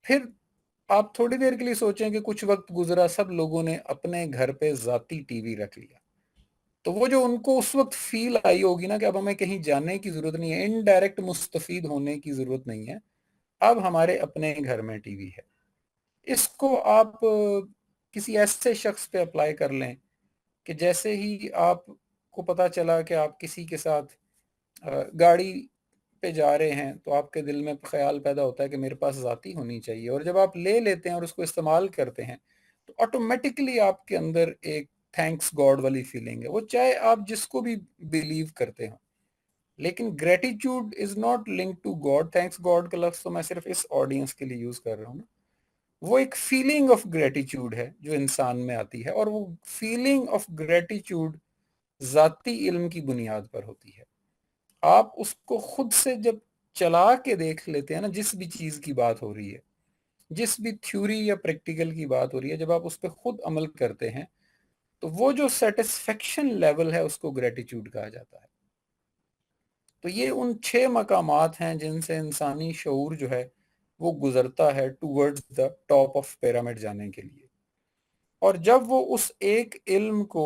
پھر آپ تھوڑی دیر کے لیے سوچیں کہ کچھ وقت گزرا، سب لوگوں نے اپنے گھر پہ ذاتی ٹی وی رکھ لیا. تو وہ جو ان کو اس وقت فیل آئی ہوگی نا کہ اب ہمیں کہیں جانے کی ضرورت نہیں ہے، انڈائریکٹ مستفید ہونے کی ضرورت نہیں ہے، اب ہمارے اپنے گھر میں ٹی وی ہے. اس کو آپ کسی ایسے شخص پہ اپلائی کر لیں کہ جیسے ہی آپ کو پتا چلا کہ آپ کسی کے ساتھ گاڑی پہ جا رہے ہیں تو آپ کے دل میں خیال پیدا ہوتا ہے کہ میرے پاس ذاتی ہونی چاہیے، اور جب آپ لے لیتے ہیں اور اس کو استعمال کرتے ہیں تو آٹومیٹکلی آپ کے اندر ایک تھینکس گاڈ والی فیلنگ ہے، وہ چاہے آپ جس کو بھی بلیو کرتے ہوں۔ لیکن gratitude is not link to God, thanks God کا لفظ تو میں صرف اس آڈینس کے لیے یوز کر رہا ہوں نا۔ وہ ایک فیلنگ آف گریٹیچیوڈ ہے جو انسان میں آتی ہے، اور وہ فیلنگ آف گریٹیچیوڈ ذاتی علم کی بنیاد پر ہوتی ہے۔ آپ اس کو خود سے جب چلا کے دیکھ لیتے ہیں نا، جس بھی چیز کی بات ہو رہی ہے، جس بھی تھیوری یا پریکٹیکل کی بات ہو رہی ہے، جب آپ اس پہ خود عمل کرتے ہیں تو وہ جو سیٹسفیکشن لیول ہے اس کو گریٹیچیوڈ کہا جاتا ہے۔ تو یہ ان 6 مقامات ہیں جن سے انسانی شعور جو ہے وہ گزرتا ہے towards the top of pyramid جانے کے لیے، اور جب وہ اس ایک علم کو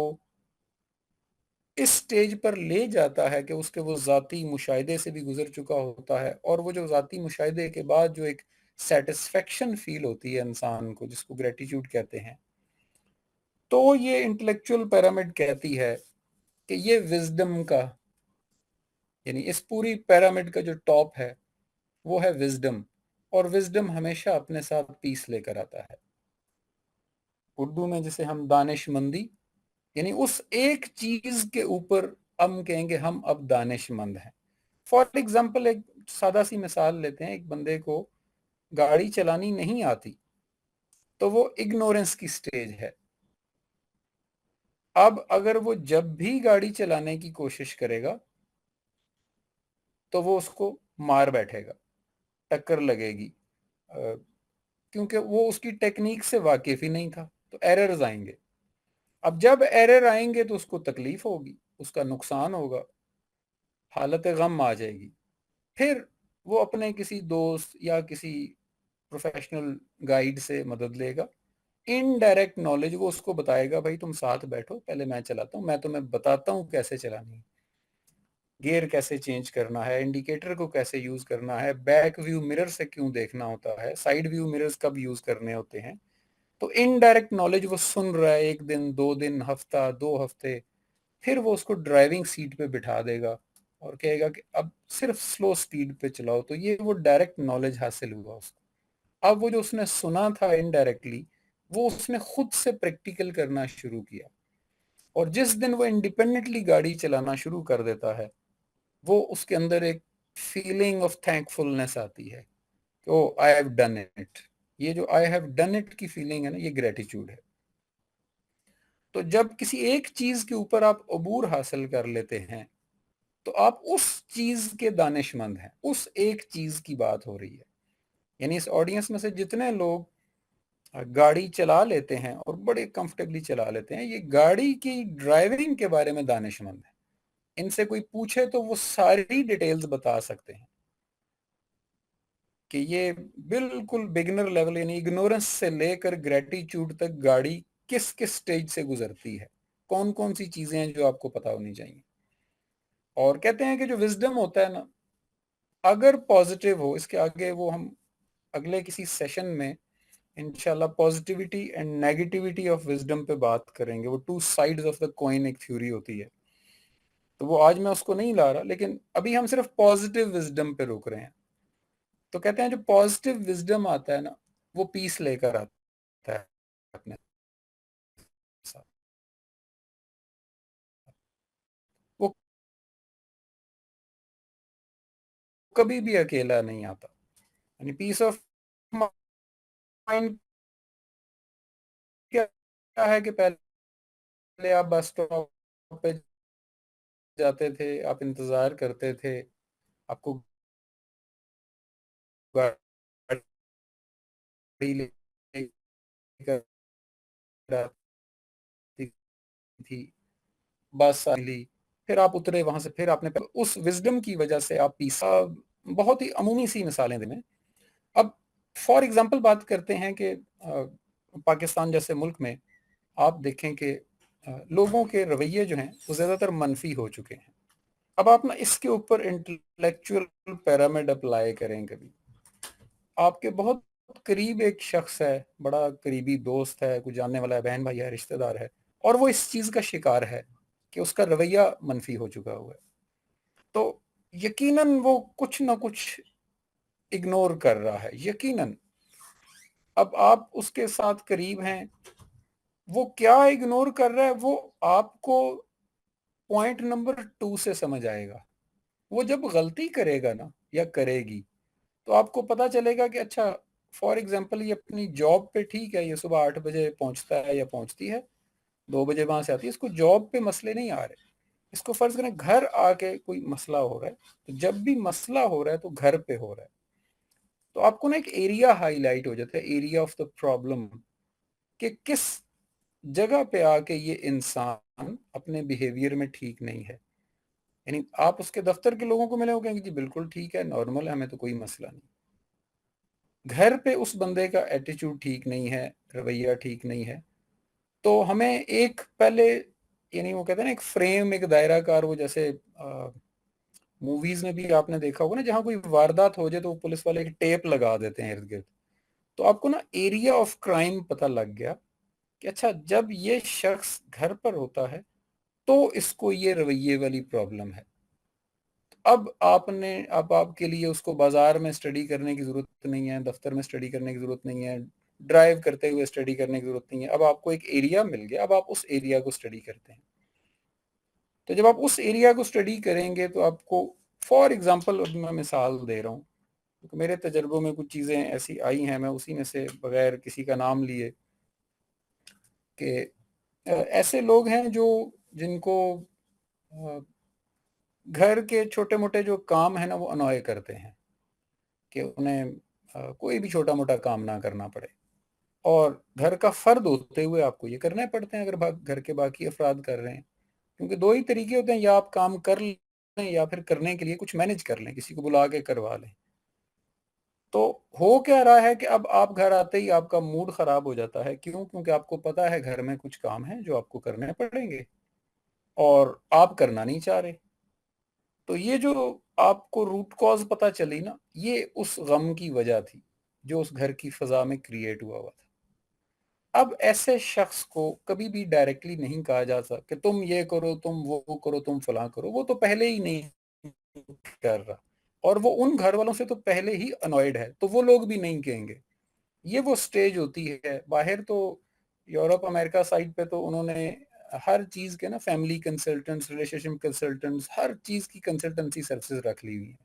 اس سٹیج پر لے جاتا ہے کہ اس کے وہ ذاتی مشاہدے سے بھی گزر چکا ہوتا ہے، اور وہ جو ذاتی مشاہدے کے بعد جو ایک سیٹسفیکشن فیل ہوتی ہے انسان کو، جس کو گریٹیچیوڈ کہتے ہیں، تو یہ انٹلیکچول پیرامڈ کہتی ہے کہ یہ وزڈم کا، یعنی اس پوری پیرامڈ کا جو ٹاپ ہے وہ ہے وزڈم، اور وزڈم ہمیشہ اپنے ساتھ پیس لے کر آتا ہے۔ اردو میں جسے ہم دانش مندی، یعنی اس ایک چیز کے اوپر ہم کہیں گے ہم اب دانش مند ہیں۔ فار ایگزامپل ایک سادہ سی مثال لیتے ہیں، ایک بندے کو گاڑی چلانی نہیں آتی تو وہ اگنورنس کی سٹیج ہے۔ اب اگر وہ جب بھی گاڑی چلانے کی کوشش کرے گا تو وہ اس کو مار بیٹھے گا، ٹکر لگے گی، کیونکہ وہ اس کی ٹیکنیک سے واقف ہی نہیں تھا، تو ایررز آئیں گے۔ اب جب ایرر آئیں گے تو اس کو تکلیف ہوگی، اس کا نقصان ہوگا، حالت غم آ جائے گی۔ پھر وہ اپنے کسی دوست یا کسی پروفیشنل گائیڈ سے مدد لے گا، انڈائریکٹ نالج وہ اس کو بتائے گا، بھائی تم ساتھ بیٹھو، پہلے میں چلاتا ہوں، میں تمہیں بتاتا ہوں کیسے چلانی ہے، گیئر کیسے چینج کرنا ہے، انڈیکیٹر کو کیسے یوز کرنا ہے، بیک ویو مرر سے کیوں دیکھنا ہوتا ہے، سائیڈ ویو مررز کب یوز کرنے ہوتے ہیں۔ تو انڈائریکٹ نالج وہ سن رہا ہے، 1 دن 2 دن، ہفتہ 2 ہفتے، پھر وہ اس کو ڈرائیونگ سیٹ پہ بٹھا دے گا اور کہے گا کہ اب صرف سلو سپیڈ پہ چلاؤ، تو یہ وہ ڈائریکٹ نالج حاصل ہوا اس کو۔ اب وہ جو اس نے سنا تھا انڈائریکٹلی، وہ اس نے خود سے پریکٹیکل کرنا شروع کیا، اور جس دن وہ انڈیپینڈنٹلی گاڑی چلانا شروع کر دیتا ہے، وہ اس کے اندر ایک فیلنگ آف تھینکفلنس آتی ہے کہ او آئی ہیو ڈن اٹ۔ یہ جو آئی ہیو ڈن اٹ کی فیلنگ ہے نا، یہ گریٹیچیوڈ ہے۔ تو جب کسی ایک چیز کے اوپر آپ عبور حاصل کر لیتے ہیں تو آپ اس چیز کے دانش مند ہیں، اس ایک چیز کی بات ہو رہی ہے۔ یعنی اس آڈینس میں سے جتنے لوگ گاڑی چلا لیتے ہیں اور بڑے کمفرٹیبلی چلا لیتے ہیں، یہ گاڑی کی ڈرائیونگ کے بارے میں دانش مند ہیں۔ ان سے کوئی پوچھے تو وہ ساری ڈیٹیلز بتا سکتے ہیں کہ یہ بالکل بگنر لیول، یعنی اگنورنس سے لے کر گریٹیچیوڈ تک گاڑی کس کس سٹیج سے گزرتی ہے، کون کون سی چیزیں ہیں جو آپ کو پتا ہونی چاہیے۔ اور کہتے ہیں کہ جو وزڈم ہوتا ہے نا، اگر پازیٹیو ہو، اس کے آگے وہ ہم اگلے کسی سیشن میں انشاءاللہ positivity and negativity of wisdom پہ بات کریں گے۔ وہ 2 سائیڈز آف دا کوئن ایک تھیوری ہوتی ہے، تو وہ آج میں اس کو نہیں لا رہا، لیکن ابھی ہم صرف پازیٹیو وزڈم پہ روک رہے ہیں۔ تو کہتے ہیں جو پازیٹیو وزڈم آتا ہے نا، وہ پیس لے کر آتا ہے اپنے ساتھ، وہ کبھی بھی اکیلا نہیں آتا۔ یعنی پیس آف مائنڈ کیا ہے کہ پہلے آپ بس اسٹاپ پہ جاتے تھے، آپ انتظار کرتے تھے، آپ کو گاڑی لے کر آتی تھی، بس لی، پھر آپ اترے وہاں سے، پھر آپ نے اس وزڈم کی وجہ سے آپ پیسا۔ بہت ہی عمومی سی مثالیں دیں۔ اب فار ایگزامپل بات کرتے ہیں کہ پاکستان جیسے ملک میں آپ دیکھیں کہ لوگوں کے رویے جو ہیں وہ زیادہ تر منفی ہو چکے ہیں۔ اب آپ نا اس کے اوپر انٹلیکچول پیرامڈ اپلائی کریں، کبھی آپ کے بہت قریب ایک شخص ہے، بڑا قریبی دوست ہے، کوئی جاننے والا ہے، بہن بھائی ہے، رشتہ دار ہے، اور وہ اس چیز کا شکار ہے کہ اس کا رویہ منفی ہو چکا ہوا ہے۔ تو یقیناً وہ کچھ نہ کچھ اگنور کر رہا ہے، یقیناً۔ اب آپ اس کے ساتھ قریب ہیں، وہ کیا اگنور کر رہا ہے وہ آپ کو پوائنٹ نمبر 2 سے سمجھ آئے گا۔ وہ جب غلطی کرے گا نا یا کرے گی تو آپ کو پتا چلے گا کہ اچھا فار ایگزامپل یہ اپنی جاب پہ ٹھیک ہے، یہ صبح 8 بجے پہنچتا ہے یا پہنچتی ہے، 2 بجے وہاں سے آتی ہے، اس کو جاب پہ مسئلے نہیں آ رہے، اس کو فرض کریں گھر آ کے کوئی مسئلہ ہو رہا ہے، تو جب بھی مسئلہ ہو رہا ہے تو گھر پہ ہو رہا ہے، تو آپ کو نا ایک ایریا ہائی لائٹ ہو جاتا ہے، ایریا آف دا پرابلم، کہ کس جگہ پہ آ کے یہ انسان اپنے بیہیویئر میں ٹھیک نہیں ہے۔ یعنی آپ اس کے دفتر کے لوگوں کو ملے ہو کہیں گے جی بالکل ٹھیک ہے، نارمل ہے، ہمیں تو کوئی مسئلہ نہیں۔ گھر پہ اس بندے کا ایٹیچیوڈ ٹھیک نہیں ہے، رویہ ٹھیک نہیں ہے، تو ہمیں ایک پہلے، یعنی وہ کہتے ہیں نا ایک فریم، ایک دائرہ کار، وہ جیسے موویز میں بھی آپ نے دیکھا ہوگا نا، جہاں کوئی واردات ہو جائے تو وہ پولیس والے ایک ٹیپ لگا دیتے ہیں ارد گرد، تو آپ کو نا ایریا آف کرائم پتہ لگ گیا کہ اچھا جب یہ شخص گھر پر ہوتا ہے تو اس کو یہ رویے والی پرابلم ہے۔ اب آپ کے لیے اس کو بازار میں اسٹڈی کرنے کی ضرورت نہیں ہے، دفتر میں اسٹڈی کرنے کی ضرورت نہیں ہے، ڈرائیو کرتے ہوئے اسٹڈی کرنے کی ضرورت نہیں ہے، اب آپ کو ایک ایریا مل گیا، اب آپ اس ایریا کو اسٹڈی کرتے ہیں۔ تو جب آپ اس ایریا کو اسٹڈی کریں گے تو آپ کو فار ایگزامپل، اب میں مثال دے رہا ہوں کیونکہ میرے تجربوں میں کچھ چیزیں ایسی آئی ہیں، میں اسی میں سے بغیر کسی کا نام لیے، کہ ایسے لوگ ہیں جن کو گھر کے چھوٹے موٹے جو کام ہیں نا وہ انوائے کرتے ہیں، کہ انہیں کوئی بھی چھوٹا موٹا کام نہ کرنا پڑے، اور گھر کا فرد ہوتے ہوئے آپ کو یہ کرنے پڑتے ہیں اگر گھر کے باقی افراد کر رہے ہیں، کیونکہ 2 ہی طریقے ہوتے ہیں، یا آپ کام کر لیں یا پھر کرنے کے لیے کچھ مینج کر لیں، کسی کو بلا کے کروا لیں۔ تو ہو کیا رہا ہے کہ اب آپ گھر آتے ہی آپ کا موڈ خراب ہو جاتا ہے، کیوں؟ کیونکہ آپ کو پتا ہے گھر میں کچھ کام ہیں جو آپ کو کرنے پڑیں گے اور آپ کرنا نہیں چاہ رہے۔ تو یہ جو آپ کو روٹ کاز پتہ چلی نا، یہ اس غم کی وجہ تھی جو اس گھر کی فضا میں کریٹ ہوا تھا۔ اب ایسے شخص کو کبھی بھی ڈائریکٹلی نہیں کہا جا سکتا کہ تم یہ کرو، تم وہ کرو، تم فلاں کرو، وہ تو پہلے ہی نہیں کر رہا، اور وہ ان گھر والوں سے تو پہلے ہی انوائڈ ہے، تو وہ لوگ بھی نہیں کہیں گے۔ یہ وہ سٹیج ہوتی ہے باہر، تو یورپ امریکہ سائڈ پہ تو انہوں نے ہر چیز کے نا فیملی کنسلٹنٹس، ریلیشن شپ کنسلٹنٹس، ہر چیز کی کنسلٹنسی سروسز رکھ لی ہوئی ہیں،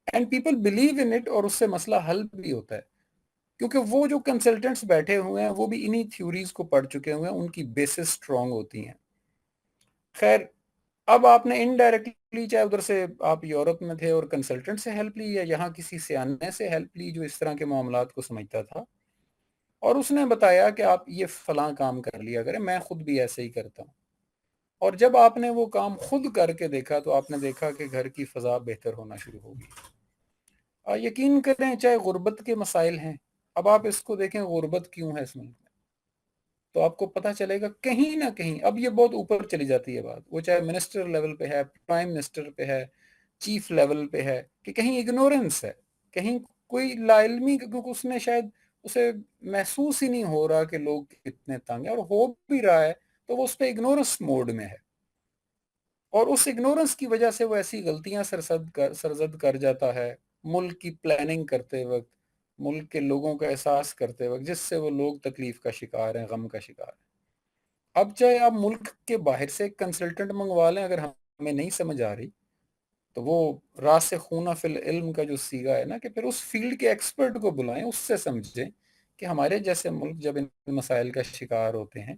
and people believe in it, اور اس سے مسئلہ حل بھی ہوتا ہے، کیونکہ وہ جو کنسلٹنٹس بیٹھے ہوئے ہیں وہ بھی انہی تھیوریز کو پڑھ چکے ہوئے ہیں، ان کی بیسس سٹرونگ ہوتی ہیں۔ خیر، اب آپ نے انڈائریکٹلی، چاہے ادھر سے آپ یورپ میں تھے اور کنسلٹنٹ سے ہیلپ لی، یا یہاں کسی سیانے سے ہیلپ لی جو اس طرح کے معاملات کو سمجھتا تھا، اور اس نے بتایا کہ آپ یہ فلاں کام کر لیا کریں، میں خود بھی ایسے ہی کرتا ہوں، اور جب آپ نے وہ کام خود کر کے دیکھا تو آپ نے دیکھا کہ گھر کی فضا بہتر ہونا شروع ہو گئی۔ یقین کریں، چاہے غربت کے مسائل ہیں، اب آپ اس کو دیکھیں غربت کیوں ہے اس ملک میں، تو آپ کو پتہ چلے گا کہیں نہ کہیں، اب یہ بہت اوپر چلی جاتی ہے بات، وہ چاہے منسٹر لیول پہ ہے، پرائم منسٹر پہ ہے، چیف لیول پہ ہے، کہ کہیں اگنورنس ہے، کہیں کوئی لا علمی، کیونکہ اس نے شاید اسے محسوس ہی نہیں ہو رہا کہ لوگ کتنے تنگ ہیں، اور ہو بھی رہا ہے تو وہ اس پہ اگنورنس موڈ میں ہے، اور اس اگنورنس کی وجہ سے وہ ایسی غلطیاں سرزد کر جاتا ہے ملک کی پلاننگ کرتے وقت، ملک کے لوگوں کا احساس کرتے وقت، جس سے وہ لوگ تکلیف کا شکار ہیں، غم کا شکار ہیں۔ اب چاہے آپ ملک کے باہر سے ایک کنسلٹنٹ منگوا لیں، اگر ہمیں نہیں سمجھ آ رہی تو وہ راسخون فی العلم کا جو سیگا ہے نا، کہ پھر اس فیلڈ کے ایکسپرٹ کو بلائیں، اس سے سمجھیں کہ ہمارے جیسے ملک جب ان مسائل کا شکار ہوتے ہیں،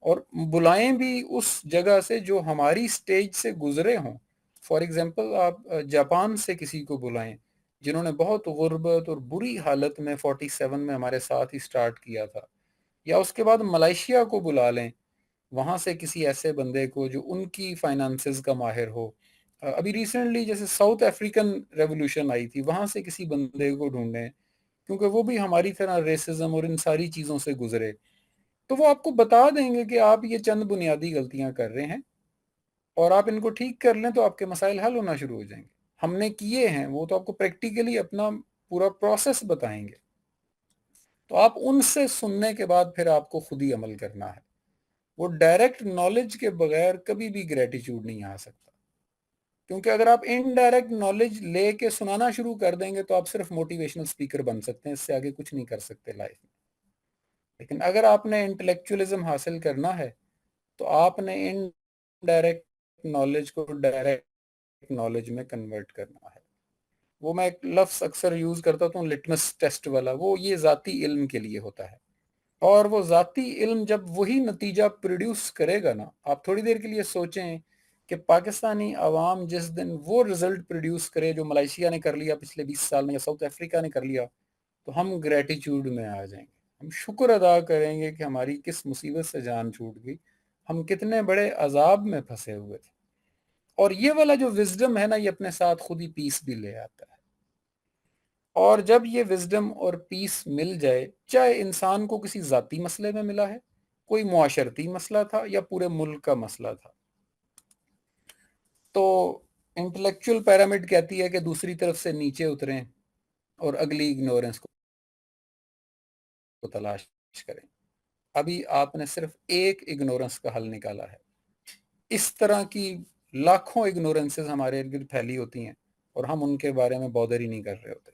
اور بلائیں بھی اس جگہ سے جو ہماری سٹیج سے گزرے ہوں۔ فار ایگزامپل آپ جاپان سے کسی کو بلائیں جنہوں نے بہت غربت اور بری حالت میں 47 میں ہمارے ساتھ ہی سٹارٹ کیا تھا، یا اس کے بعد ملائیشیا کو بلا لیں، وہاں سے کسی ایسے بندے کو جو ان کی فائنانسز کا ماہر ہو۔ ابھی ریسنٹلی جیسے ساؤتھ افریقن ریولوشن آئی تھی، وہاں سے کسی بندے کو ڈھونڈیں، کیونکہ وہ بھی ہماری طرح ریسزم اور ان ساری چیزوں سے گزرے، تو وہ آپ کو بتا دیں گے کہ آپ یہ چند بنیادی غلطیاں کر رہے ہیں، اور آپ ان کو ٹھیک کر لیں تو آپ کے مسائل حل ہونا شروع ہو جائیں گے۔ ہم نے کیے ہیں وہ، تو آپ کو پریکٹیکلی اپنا پورا پروسیس بتائیں گے، تو آپ ان سے سننے کے بعد پھر آپ کو خود ہی عمل کرنا ہے۔ وہ ڈائریکٹ نالج کے بغیر کبھی بھی گریٹیچیوڈ نہیں آ سکتا۔ کیونکہ اگر آپ انڈائریکٹ نالج لے کے سنانا شروع کر دیں گے تو آپ صرف موٹیویشنل اسپیکر بن سکتے ہیں، اس سے آگے کچھ نہیں کر سکتے لائف میں. لیکن اگر آپ نے انٹلیکچولی حاصل کرنا ہے تو آپ نے انڈائریکٹ نالج کو ڈائریکٹ نالج میں کنورٹ کرنا ہے. وہ میں ایک لفظ اکثر یوز کرتا ہوں لٹمس ٹیسٹ والا، وہ یہ ذاتی علم کے لیے ہوتا ہے. اور وہ ذاتی علم جب وہی نتیجہ پروڈیوس کرے گا نا، آپ تھوڑی دیر کے لیے سوچیں کہ پاکستانی عوام جس دن وہ رزلٹ پروڈیوس کرے جو ملائیشیا نے کر لیا پچھلے 20 سال میں یا ساؤتھ افریقہ نے کر لیا، تو ہم گریٹیچیوڈ میں آ جائیں گے. ہم شکر ادا کریں گے کہ ہماری کس مصیبت سے جان چھوٹ گئی، ہم کتنے بڑے عذاب میں پھنسے ہوئے تھے. اور یہ والا جو وزڈم ہے نا، یہ اپنے ساتھ خود ہی پیس بھی لے آتا ہے. اور جب یہ وزڈم اور پیس مل جائے، چاہے انسان کو کسی ذاتی مسئلے میں ملا ہے، کوئی معاشرتی مسئلہ تھا یا پورے ملک کا مسئلہ تھا، تو انٹلیکچوئل پیرامڈ کہتی ہے کہ دوسری طرف سے نیچے اتریں اور اگلی اگنورنس کو تلاش کریں. ابھی آپ نے صرف ایک اگنورنس کا حل نکالا ہے. اس طرح کی لاکھوں اگنورنسز ہمارے ارد گرد پھیلی ہوتی ہیں اور ہم ان کے بارے میں بودر ہی نہیں کر رہے ہوتے.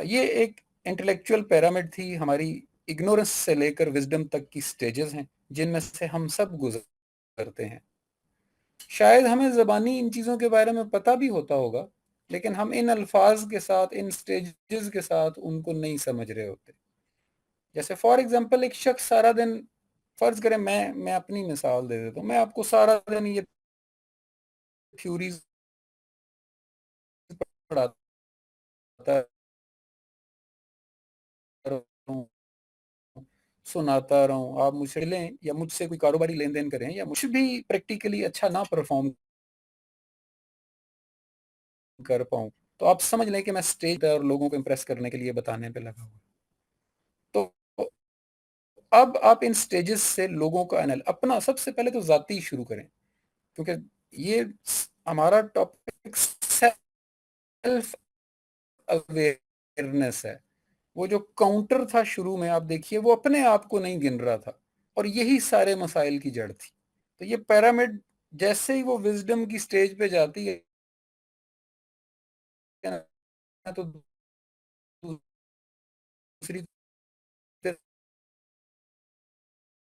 یہ ایک انٹلیکچوئل پیرامڈ تھی. ہماری اگنورنس سے لے کر وزڈم تک کی سٹیجز ہیں جن میں سے ہم سب گزرتے ہیں. شاید ہمیں زبانی ان چیزوں کے بارے میں پتہ بھی ہوتا ہوگا، لیکن ہم ان الفاظ کے ساتھ، ان سٹیجز کے ساتھ ان کو نہیں سمجھ رہے ہوتے. جیسے فار ایگزامپل ایک شخص سارا دن، فرض کریں میں اپنی مثال دے دیتا ہوں، میں آپ کو سارا دن یہ تھیوریز پڑھاتا رہوں، سناتا رہوں، آپ مجھ سے لیں یا مجھ سے کوئی کاروباری لین دین کریں یا مجھ بھی پریکٹیکلی اچھا نہ پرفارم کر پاؤں، تو آپ سمجھ لیں کہ میں سٹیج پہ اور لوگوں کو امپریس کرنے کے لیے بتانے پہ لگا ہوں. تو اب آپ ان سٹیجز سے لوگوں کا اپنا سب سے پہلے تو ذاتی شروع کریں، کیونکہ یہ ہمارا ٹاپک سیلف اویئرنس ہے. وہ جو کاؤنٹر تھا شروع میں، آپ دیکھیے وہ اپنے آپ کو نہیں گن رہا تھا، اور یہی سارے مسائل کی جڑ تھی. تو یہ پیرامڈ جیسے ہی وہ وزڈم کی سٹیج پہ جاتی ہے تو دوسری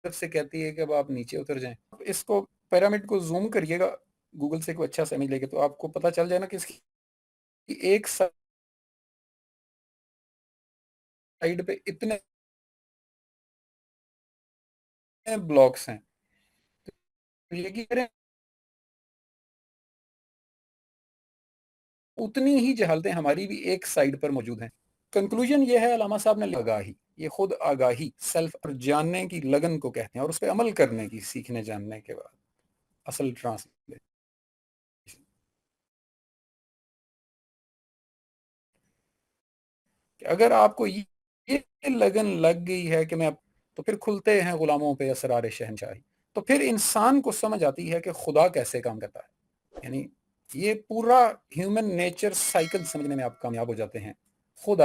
طرف سے کہتی ہے کہ اب آپ نیچے اتر جائیں. اس کو پیرامڈ کو زوم کریے گا گوگل سے کوئی اچھا سا امیج لے کے، تو آپ کو پتا چل جائے نا کہ اس کی ایک سائڈ پہ اتنے بلاکس ہیں. یہ کریں اتنی ہی جہالتیں ہماری بھی ایک سائڈ پر موجود ہیں. کنکلوژن یہ ہے، علامہ صاحب نے آگاہی، یہ خود آگاہی، سیلف اور جاننے کی لگن کو کہتے ہیں، اور اس پہ عمل کرنے کی، سیکھنے جاننے کے بعد اصل ٹرانسلیشن. کہ اگر آپ کو یہ لگن لگ گئی ہے کہ میں، تو پھر کھلتے ہیں غلاموں پہ اسرار شہنشاہی. تو پھر انسان کو سمجھ آتی ہے کہ خدا کیسے کام کرتا ہے. یعنی یہ پورا ہیومن نیچر سائیکل سمجھنے میں آپ کامیاب ہو جاتے ہیں. خدا